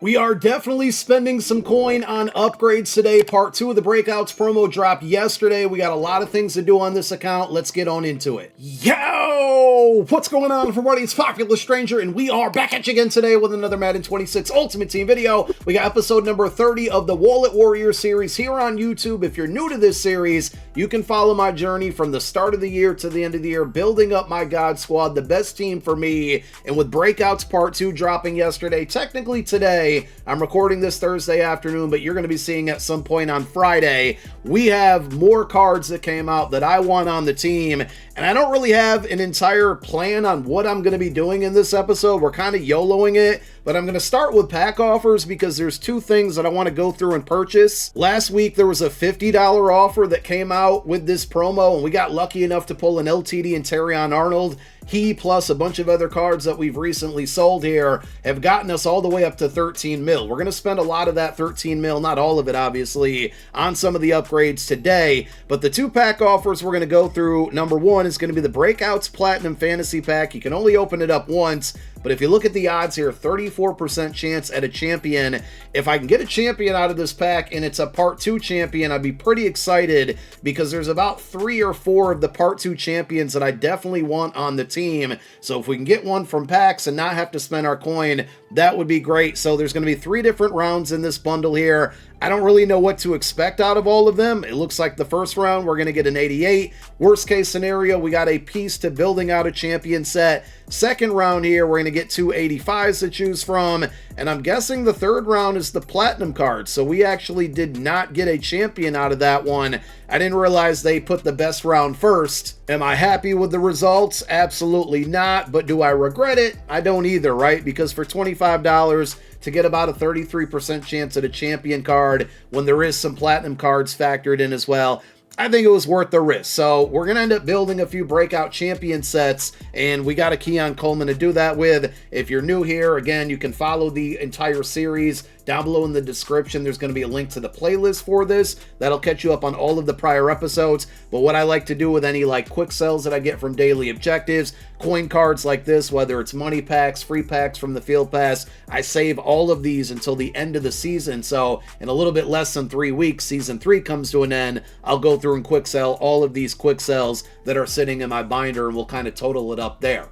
We are definitely spending some coin on upgrades today. Part 2 of the Breakouts promo dropped yesterday. We got a lot of things to do on this account. Let's get on into it. Yo! What's going on, everybody? It's Popular Stranger, and we are back at you again today with another Madden 26 Ultimate Team video. We got episode number 30 of the Wallet Warrior series here on YouTube. If you're new to this series, you can follow my journey from the start of the year to the end of the year, building up my God Squad, the best team for me. And with Breakouts Part 2 dropping yesterday, technically today, I'm recording this Thursday afternoon, but you're going to be seeing at some point on Friday, we have more cards that came out that I want on the team, and I don't really have an entire plan on what I'm going to be doing in this episode. We're kind of YOLOing it, but I'm going to start with pack offers because there's two things that I want to go through and purchase. Last week, there was a $50 offer that came out with this promo, and we got lucky enough to pull an LTD and Terrion Arnold. He, plus a bunch of other cards that we've recently sold here, have gotten us all the way up to 13 mil. We're going to spend a lot of that 13 mil, not all of it obviously, on some of the upgrades today. But the two pack offers we're going to go through, number one is going to be the Breakouts Platinum Fantasy Pack. You can only open it up once, but if you look at the odds here, 34% chance at a champion. If I can get a champion out of this pack and it's a Part 2 champion, I'd be pretty excited because there's about 3 or 4 of the Part 2 champions that I definitely want on the team. So if we can get one from packs and not have to spend our coin, that would be great. So there's going to be 3 different rounds in this bundle here. I don't really know what to expect out of all of them. It looks like the first round, we're going to get an 88. Worst case scenario, we got a piece to building out a champion set. Second round here, we're going to get 2 85s to choose from. And I'm guessing the third round is the Platinum card. So we actually did not get a champion out of that one. I didn't realize they put the best round first. Am I happy with the results? Absolutely not. But do I regret it? I don't either, right? Because for $25, to get about a 33% chance at a champion card when there is some platinum cards factored in as well, I think it was worth the risk. So we're going to end up building a few breakout champion sets, and we got a Keon Coleman to do that with. If you're new here, again, you can follow the entire series. Down below in the description, there's going to be a link to the playlist for this. That'll catch you up on all of the prior episodes. But what I like to do with any like quick sells that I get from daily objectives, coin cards like this, whether it's money packs, free packs from the field pass, I save all of these until the end of the season. So in a little bit less than 3 weeks, season 3 comes to an end. I'll go through and quick sell all of these quick sells that are sitting in my binder, and we'll kind of total it up there.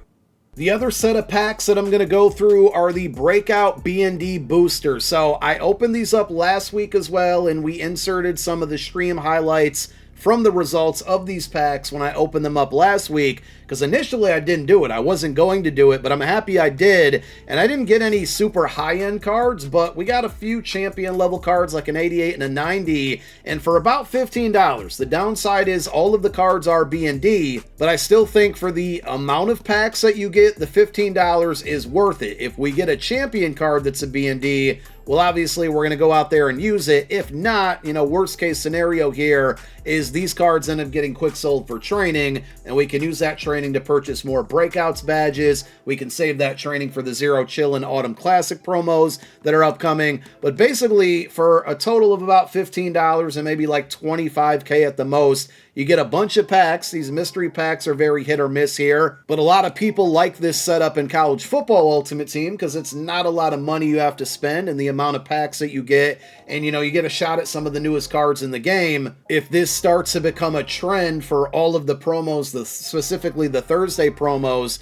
The other set of packs that I'm going to go through are the Breakout B&D boosters. So I opened these up last week as well, and we inserted some of the stream highlights from the results of these packs when I opened them up last week, because initially I didn't do it. I wasn't going to do it, but I'm happy I did. And I didn't get any super high-end cards, but we got a few champion level cards like an 88 and a 90, and for about $15. The downside is all of the cards are B&D, but I still think for the amount of packs that you get, the $15 is worth it. If we get a champion card that's a B&D, well, obviously, we're going to go out there and use it. If not, worst case scenario here is these cards end up getting quick sold for training, and we can use that training to purchase more Breakouts badges. We can save that training for the Zero Chill and Autumn Classic promos that are upcoming. But basically, for a total of about $15 and maybe like $25K at the most, you get a bunch of packs. These mystery packs are very hit or miss here, but a lot of people like this setup in college football Ultimate Team because it's not a lot of money you have to spend and the amount of packs that you get, and you get a shot at some of the newest cards in the game. If this starts to become a trend for all of the promos, specifically the Thursday promos,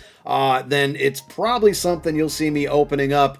then it's probably something you'll see me opening up,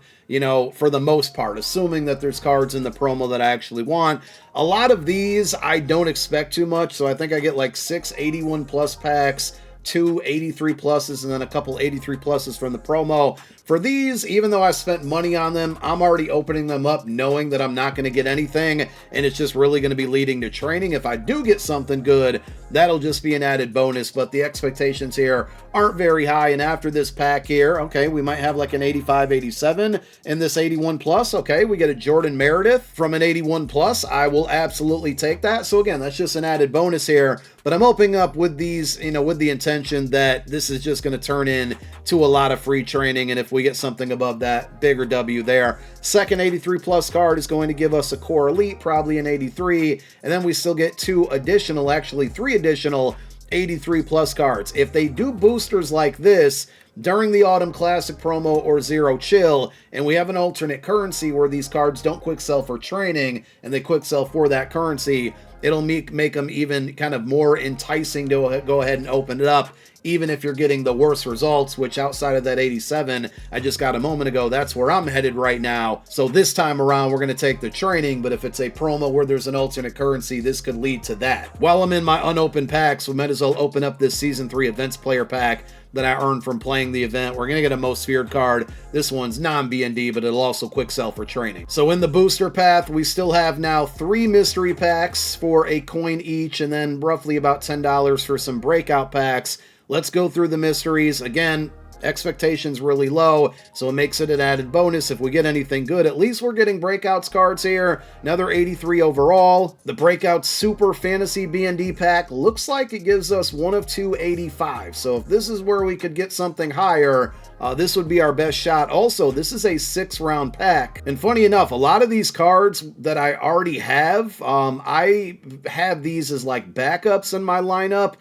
for the most part, assuming that there's cards in the promo that I actually want. A lot of these, I don't expect too much, so I think I get like 6 81 plus packs, 2 83 pluses, and then a couple 83 pluses from the promo. For these, even though I spent money on them, I'm already opening them up knowing that I'm not going to get anything, and it's just really going to be leading to training. If I do get something good, that'll just be an added bonus, but the expectations here aren't very high. And after this pack here, okay, we might have like an 85, 87 in this 81 plus. Okay, we get a Jordan Meredith from an 81 plus. I will absolutely take that. So again, that's just an added bonus here, but I'm opening up with these, with the intention that this is just going to turn into a lot of free training, and if we get something above that, bigger W there. Second 83 plus card is going to give us a core elite, probably an 83, and then we still get 3 additional 83 plus cards. If they do boosters like this, during the Autumn Classic promo or Zero Chill, and we have an alternate currency where these cards don't quick sell for training and they quick sell for that currency, it'll make them even kind of more enticing to go ahead and open it up, even if you're getting the worst results, which outside of that 87 I just got a moment ago, that's where I'm headed right now. So this time around, we're going to take the training, but if it's a promo where there's an alternate currency, this could lead to that. While I'm in my unopened packs, we might as well open up this Season 3 Events Player Pack that I earned from playing the event. We're going to get a Most Feared card. This one's non-BND, but it'll also quick sell for training. So in the booster path, we still have now 3 mystery packs for a coin each, and then roughly about $10 for some breakout packs. Let's go through the mysteries. Again, expectations really low, so it makes it an added bonus if we get anything good. At least we're getting Breakouts cards here. Another 83 overall. The Breakouts Super Fantasy BND pack looks like it gives us one of 2 85. So if this is where we could get something higher, this would be our best shot. Also, this is a 6-round pack. And funny enough, a lot of these cards that I already have, I have these as like backups in my lineup.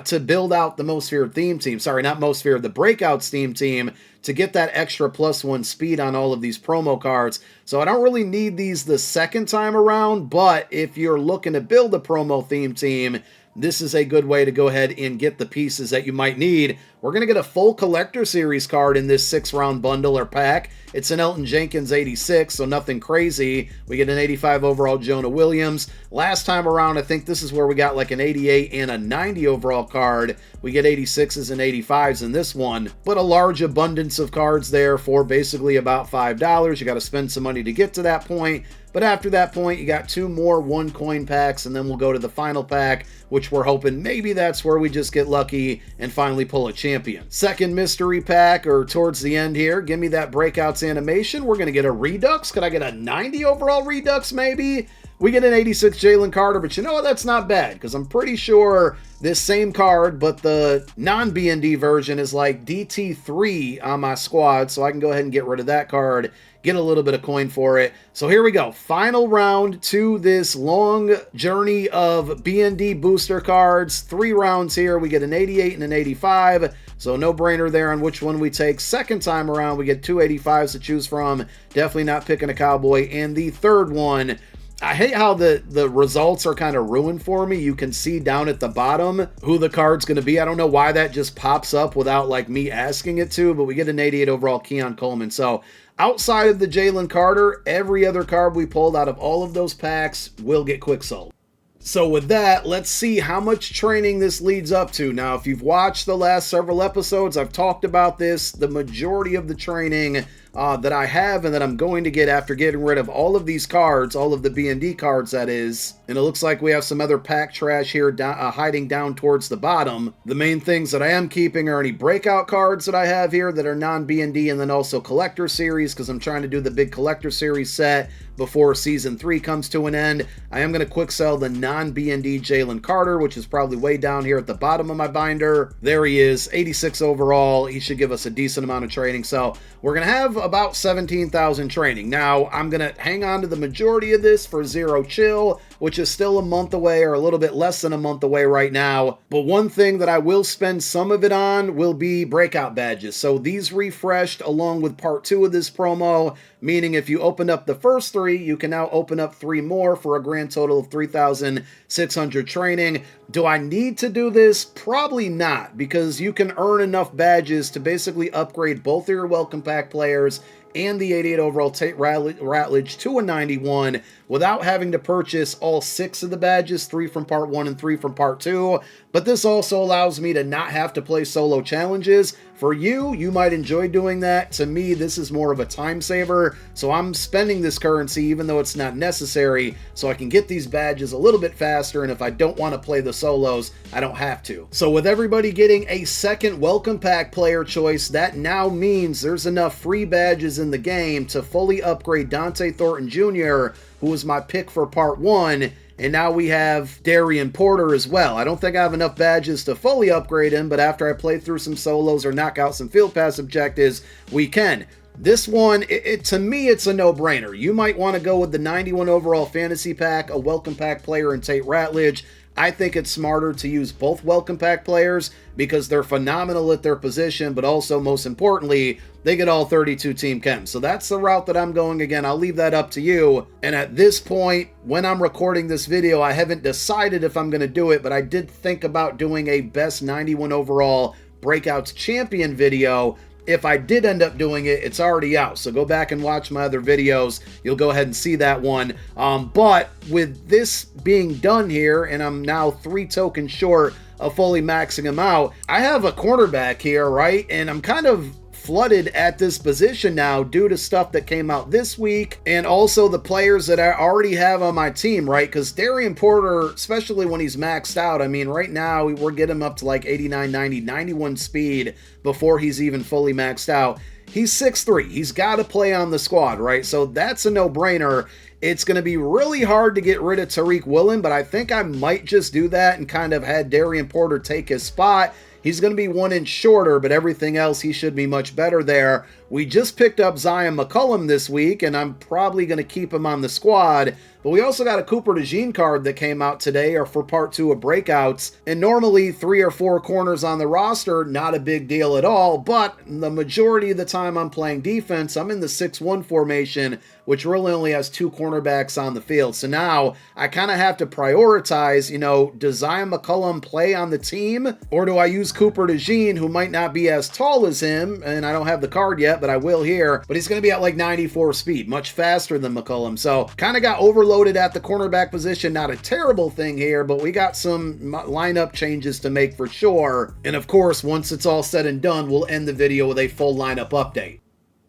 To build out the Most Feared theme team. Sorry, not Most Feared, the Breakouts theme team, to get that extra +1 speed on all of these promo cards. So I don't really need these the second time around, but if you're looking to build a promo theme team, this is a good way to go ahead and get the pieces that you might need. We're going to get a full Collector Series card in this 6-round bundle or pack. It's an Elton Jenkins 86, so nothing crazy. We get an 85 overall Jonah Williams. Last time around, I think this is where we got like an 88 and a 90 overall card. We get 86s and 85s in this one, but a large abundance of cards there for basically about $5. You got to spend some money to get to that point. But after that point, you got 2 more 1 coin packs, and then we'll go to the final pack, which we're hoping maybe that's where we just get lucky and finally pull a champion. Second mystery pack, or towards the end here, give me that Breakouts animation. We're going to get a Redux. Could I get a 90 overall Redux maybe? We get an 86 Jalen Carter, but you know what? That's not bad, because I'm pretty sure this same card, but the non-BND version is like DT3 on my squad, so I can go ahead and get rid of that card, get a little bit of coin for it. So here we go. Final round to this long journey of BND booster cards. 3 rounds here. We get an 88 and an 85. So no brainer there on which one we take. Second time around, we get 2 85s to choose from. Definitely not picking a Cowboy. And the third one, I hate how the results are kind of ruined for me. You can see down at the bottom who the card's going to be. I don't know why that just pops up without like me asking it to, but we get an 88 overall Keon Coleman. So outside of the Jalen Carter, every other card we pulled out of all of those packs will get quick sold. So with that, let's see how much training this leads up to. Now, if you've watched the last several episodes, I've talked about this. The majority of the training that I have and that I'm going to get after getting rid of all of these cards, all of the B&D cards that is, and it looks like we have some other pack trash here hiding down towards the bottom. The main things that I am keeping are any breakout cards that I have here that are non-B&D, and then also collector series, because I'm trying to do the big collector series set before Season 3 comes to an end. I am going to quick sell the non-B&D Jalen Carter, which is probably way down here at the bottom of my binder. There he is, 86 overall. He should give us a decent amount of training. So we're going to have about 17,000 training. Now, I'm going to hang on to the majority of this for Zero Chill, which is still a month away, or a little bit less than a month away right now. But one thing that I will spend some of it on will be breakout badges. So these refreshed along with part 2 of this promo, meaning if you opened up the first 3, you can now open up 3 more for a grand total of 3,600 training. Do I need to do this? Probably not, because you can earn enough badges to basically upgrade both of your welcome pack players and the 88 overall Tate Ratledge to a 91 without having to purchase all 6 of the badges, 3 from part 1 and 3 from part 2. But this also allows me to not have to play solo challenges. For you, you might enjoy doing that. To me, this is more of a time saver. So I'm spending this currency even though it's not necessary, so I can get these badges a little bit faster, and if I don't want to play the solos, I don't have to. So with everybody getting a second welcome pack player choice, that now means there's enough free badges in the game to fully upgrade Dante Thornton Jr., who was my pick for part 1, and now we have Darian Porter as well. I don't think I have enough badges to fully upgrade him, but after I play through some solos or knock out some field pass objectives, we can. This one, to me, it's a no-brainer. You might want to go with the 91 overall fantasy pack, a welcome pack player, and Tate Ratledge. I think it's smarter to use both welcome pack players because they're phenomenal at their position, but also, most importantly, they get all 32 team chems. So that's the route that I'm going. Again, I'll leave that up to you. And at this point, when I'm recording this video, I haven't decided if I'm going to do it, but I did think about doing a best 91 overall Breakouts champion video. If I did end up doing it, it's already out. So go back and watch my other videos. You'll go ahead and see that one. But with this being done here, and I'm now 3 tokens short of fully maxing them out, I have a cornerback here, right? And I'm kind of flooded at this position now due to stuff that came out this week and also the players that I already have on my team, right? Because Darian Porter, especially when he's maxed out, I mean, right now we're getting him up to like 89, 90, 91 speed before he's even fully maxed out. He's 6'3". He's got to play on the squad, right? So that's a no-brainer. It's going to be really hard to get rid of Tariq Woolen, but I think I might just do that and kind of had Darian Porter take his spot. He's going to be 1 inch shorter, but everything else, he should be much better there. We just picked up Zion McCollum this week, and I'm probably going to keep him on the squad. But we also got a Cooper DeJean card that came out today, or for part 2 of Breakouts. And normally 3 or 4 corners on the roster, not a big deal at all. But the majority of the time I'm playing defense, I'm in the 6-1 formation, which really only has 2 cornerbacks on the field. So now I kind of have to prioritize, you know, does Zion McCollum play on the team? Or do I use Cooper DeJean, who might not be as tall as him? And I don't have the card yet, but I will here. But he's going to be at like 94 speed, much faster than McCollum. So kind of got overloaded at the cornerback position. Not a terrible thing here, but we got some lineup changes to make for sure. And of course, once it's all said and done, we'll end the video with a full lineup update.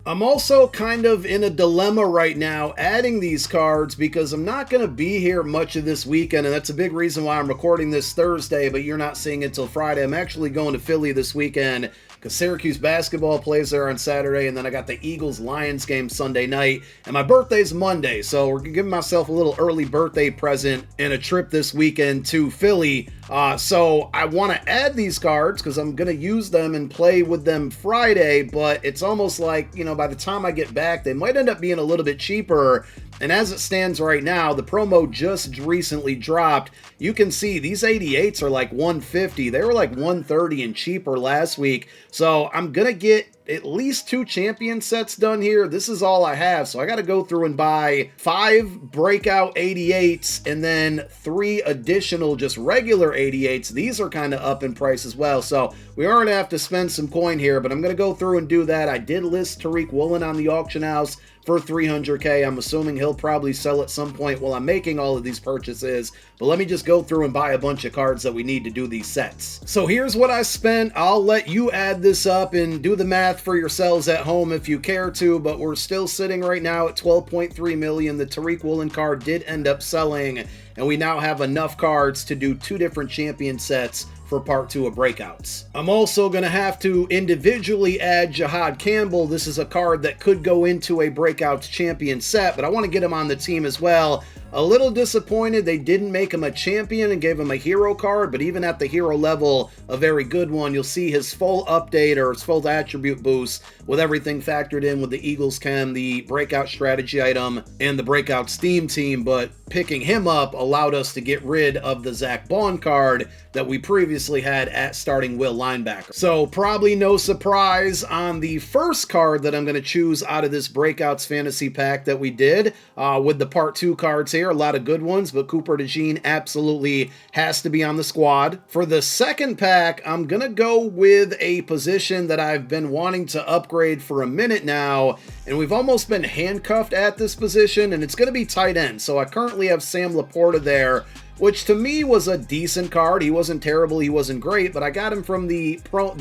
I'm also kind of in a dilemma right now adding these cards because I'm not going to be here much of this weekend, and that's a big reason why I'm recording this Thursday, but you're not seeing it till Friday. I'm actually going to Philly this weekend because Syracuse basketball plays there on Saturday, and then I got the Eagles-Lions game Sunday night, and my birthday's Monday, so we're giving myself a little early birthday present and a trip this weekend to Philly. So I want to add these cards because I'm going to use them and play with them Friday, but it's almost like, you know, by the time I get back, they might end up being a little bit cheaper. And as it stands right now, the promo just recently dropped. You can see these 88s are like 150. They were like 130 and cheaper last week. So I'm going to get at least 2 champion sets done here. This is all I have. So I got to go through and buy 5 breakout 88s and then 3 additional just regular 88s. These are kind of up in price as well. So we are going to have to spend some coin here, but I'm going to go through and do that. I did list Tariq Woolen on the auction house for $300K. I'm assuming he'll probably sell at some point while I'm making all of these purchases. But let me just go through and buy a bunch of cards that we need to do these sets. So here's what I spent. I'll let you add this up and do the math for yourselves at home if you care to, but we're still sitting right now at 12.3 million. The Tariq Woolen card did end up selling, and we now have enough cards to do 2 different champion sets for part 2 of Breakouts. I'm also going to have to individually add Jahad Campbell. This is a card that could go into a Breakouts champion set, but I want to get him on the team as well. A little disappointed they didn't make him a champion and gave him a hero card, but even at the hero level, a very good one. You'll see his full update or his full attribute boost with everything factored in with the Eagles Chem, the breakout strategy item, and the breakout Steam team, but picking him up allowed us to get rid of the Zach Bond card that we previously had at starting will linebacker. So probably no surprise on the first card that I'm going to choose out of this Breakouts fantasy pack that we did with the part 2 cards here. A lot of good ones, but Cooper DeJean absolutely has to be on the squad. For the second pack, I'm going to go with a position that I've been wanting to upgrade for a minute now, and we've almost been handcuffed at this position, and it's going to be tight end. So I currently have Sam Laporta there, which to me was a decent card. He wasn't terrible, he wasn't great, but I got him from the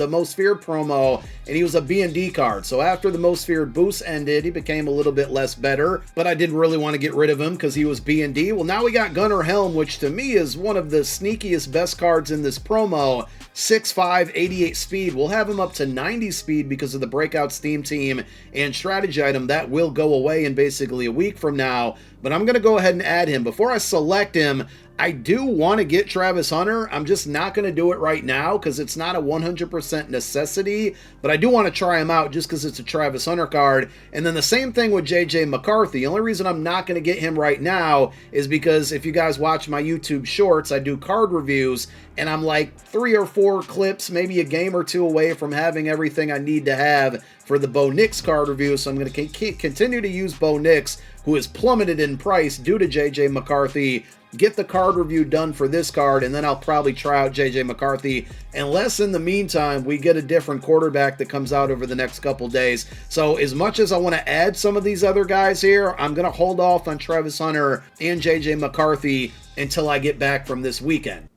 Most Feared promo, and he was a B&D card. So after the Most Feared boost ended, he became a little bit less better, but I didn't really want to get rid of him because he was B&D. Well, now we got Gunnar Helm, which to me is one of the sneakiest best cards in this promo. 6'5", 88 speed. We'll have him up to 90 speed because of the Breakout Steam team and strategy item. That will go away in basically a week from now, but I'm going to go ahead and add him. Before I select him, I do want to get Travis Hunter. I'm just not going to do it right now because it's not a 100% necessity, but I do want to try him out just because it's a Travis Hunter card. And then the same thing with JJ McCarthy. The only reason I'm not going to get him right now is because if you guys watch my YouTube shorts, I do card reviews, and I'm like 3 or 4 clips, maybe a game or 2 away from having everything I need to have for the Bo Nix card review. So I'm going to continue to use Bo Nix, who has plummeted in price due to JJ McCarthy, get the card review done for this card, and then I'll probably try out JJ McCarthy, unless in the meantime we get a different quarterback that comes out over the next couple days. So as much as I want to add some of these other guys here, I'm going to hold off on Travis Hunter and JJ McCarthy until I get back from this weekend.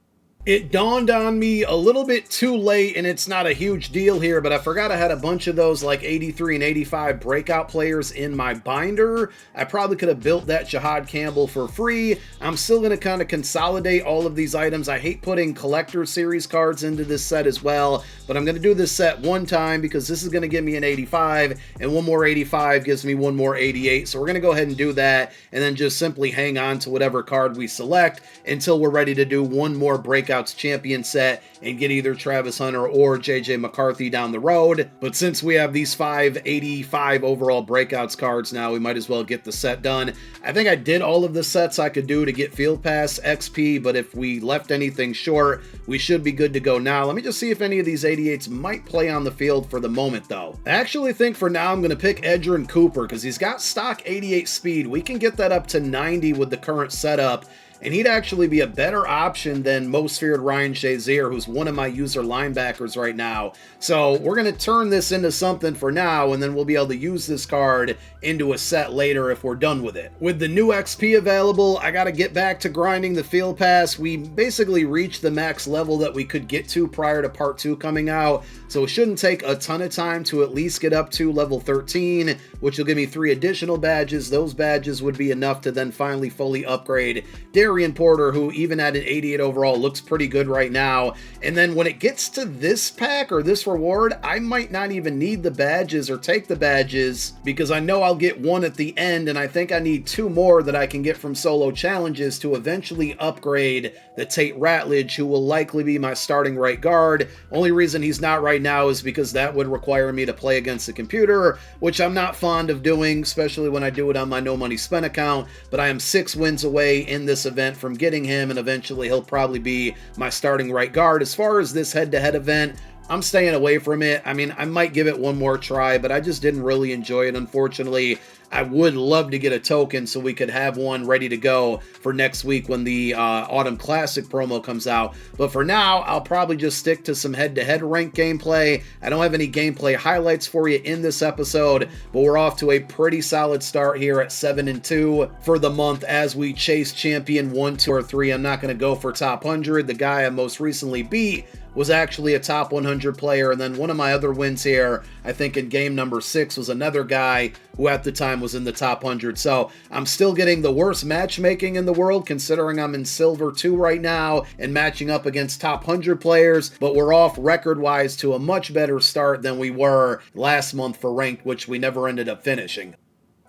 It dawned on me a little bit too late, and it's not a huge deal here, but I forgot I had a bunch of those like 83 and 85 breakout players in my binder. I probably could have built that Jahad Campbell for free. I'm still going to kind of consolidate all of these items. I hate putting collector series cards into this set as well, but I'm going to do this set one time because this is going to give me an 85, and one more 85 gives me one more 88. So we're going to go ahead and do that, and then just simply hang on to whatever card we select until we're ready to do one more breakout champion set and get either Travis Hunter or JJ McCarthy down the road. But since we have these 585 overall breakouts cards now, we might as well get the set done. I think I did all of the sets I could do to get Field Pass XP, but if we left anything short, we should be good to go now. Let me just see if any of these 88s might play on the field for the moment, though. I actually think for now I'm going to pick Edgerrin Cooper because he's got stock 88 speed. We can get that up to 90 with the current setup, and he'd actually be a better option than most feared Ryan Shazier, who's one of my user linebackers right now. So we're going to turn this into something for now, and then we'll be able to use this card into a set later if we're done with it. With the new XP available, I got to get back to grinding the Field Pass. We basically reached the max level that we could get to prior to Part 2 coming out, so it shouldn't take a ton of time to at least get up to level 13, which will give me 3 additional badges. Those badges would be enough to then finally fully upgrade Darian Porter, who even at an 88 overall looks pretty good right now. And then when it gets to this pack or this reward, I might not even need the badges or take the badges because I know I'll get one at the end, and I think I need 2 more that I can get from solo challenges to eventually upgrade the Tate Ratledge, who will likely be my starting right guard. Only reason he's not right now is because that would require me to play against the computer, which I'm not fond of doing, especially when I do it on my no money spent account. But I am 6 wins away in this event from getting him, and eventually he'll probably be my starting right guard. As far as this head-to-head event, I'm staying away from it. I mean, I might give it one more try, but I just didn't really enjoy it, unfortunately. I would love to get a token so we could have one ready to go for next week when the Autumn Classic promo comes out. But for now, I'll probably just stick to some head-to-head rank gameplay. I don't have any gameplay highlights for you in this episode, but we're off to a pretty solid start here at 7-2 for the month as we chase champion 1, 2, or 3. I'm not going to go for top 100. The guy I most recently beat was actually a top 100 player, and then one of my other wins here, I think in game number 6, was another guy who at the time was in the top 100. So I'm still getting the worst matchmaking in the world, considering I'm in silver 2 right now and matching up against top 100 players, but we're off record-wise to a much better start than we were last month for ranked, which we never ended up finishing.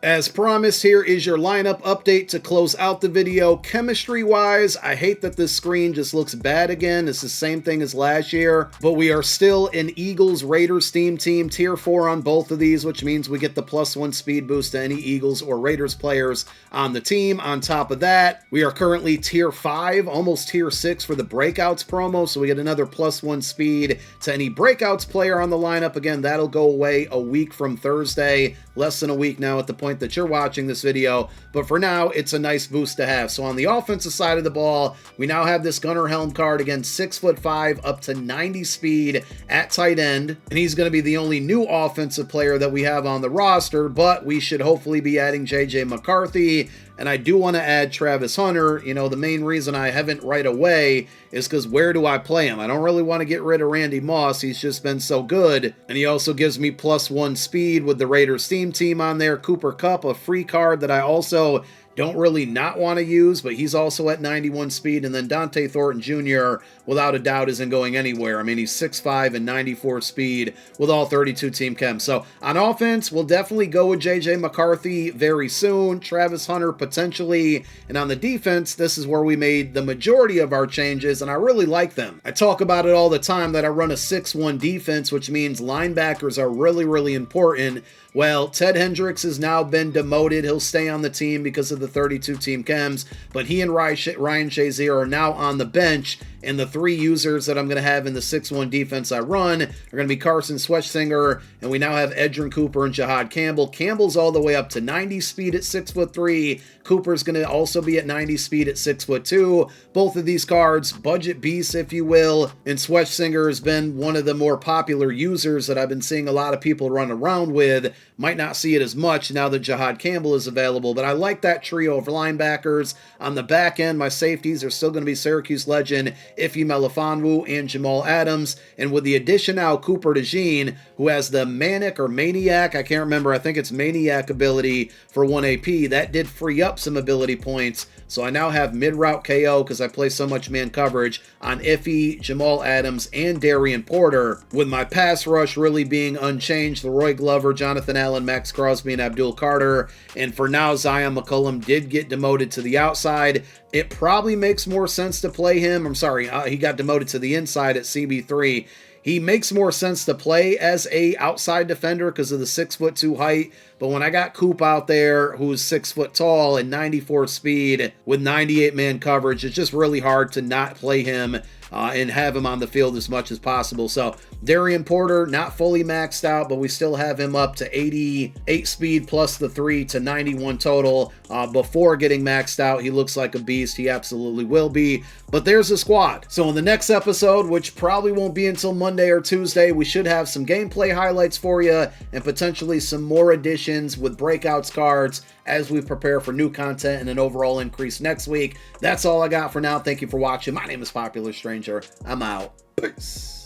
As promised, here is your lineup update to close out the video. Chemistry-wise, I hate that this screen just looks bad again. It's the same thing as last year, but we are still an Eagles-Raiders theme team, tier 4 on both of these, which means we get the +1 speed boost to any Eagles or Raiders players on the team. On top of that, we are currently tier 5, almost tier 6 for the Breakouts promo, so we get another +1 speed to any Breakouts player on the lineup. Again, that'll go away a week from Thursday, less than a week now at the point that you're watching this video, but for now it's a nice boost to have. So on the offensive side of the ball, we now have this Gunnar Helm card, again 6'5", up to 90 speed at tight end, and he's going to be the only new offensive player that we have on the roster, but we should hopefully be adding JJ McCarthy. And I do want to add Travis Hunter. You know, the main reason I haven't right away is because where do I play him? I don't really want to get rid of Randy Moss. He's just been so good. And he also gives me +1 speed with the Raiders theme team on there. Cooper Kupp, a free card that I also don't really not want to use, but he's also at 91 speed. And then Dante Thornton Jr., without a doubt, isn't going anywhere. I mean, he's 6'5" and 94 speed with all 32 team chems. So on offense, we'll definitely go with J.J. McCarthy very soon. Travis Hunter potentially. And on the defense, this is where we made the majority of our changes, and I really like them. I talk about it all the time that I run a 6-1 defense, which means linebackers are really, really important. Well, Ted Hendricks has now been demoted. He'll stay on the team because of the 32 team chems, but he and Ryan Shazier are now on the bench, and the 3 users that I'm going to have in the 6-1 defense I run are going to be Carson Schwechsinger, and we now have Edgerrin Cooper and Jihad Campbell. Campbell's all the way up to 90 speed at 6'3". Cooper's going to also be at 90 speed at 6'2". Both of these cards, budget beasts, if you will, and Schwechsinger has been one of the more popular users that I've been seeing a lot of people run around with. Might not see it as much now that Jihad Campbell is available, but I like that trio of linebackers. On the back end, my safeties are still going to be Syracuse legend Ife Melifonwu and Jamal Adams, and with the addition now Cooper DeJean, who has the Maniac, I can't remember, I think it's Maniac ability for 1 AP, that did free up some ability points. So I now have mid-route KO because I play so much man coverage on Ife, Jamal Adams, and Darian Porter, with my pass rush really being unchanged. Leroy Glover, Jonathan Allen, Max Crosby, and Abdul Carter. And for now, Zion McCullum did get demoted to the outside. It probably makes more sense to play him. He got demoted to the inside at CB3. He makes more sense to play as a outside defender because of the 6'2" height. But when I got Coop out there, who's 6 foot tall and 94 speed with 98 man coverage, it's just really hard to not play him and have him on the field as much as possible. So Darian Porter, not fully maxed out, but we still have him up to 88 speed plus the 3 to 91 total. Before getting maxed out, he looks like a beast. He absolutely will be. But there's the squad. So in the next episode, which probably won't be until Monday or Tuesday, we should have some gameplay highlights for you and potentially some more additions with Breakouts cards as we prepare for new content and an overall increase next week. That's all I got for now. Thank you for watching. My name is Popular Stranger. I'm out. Peace.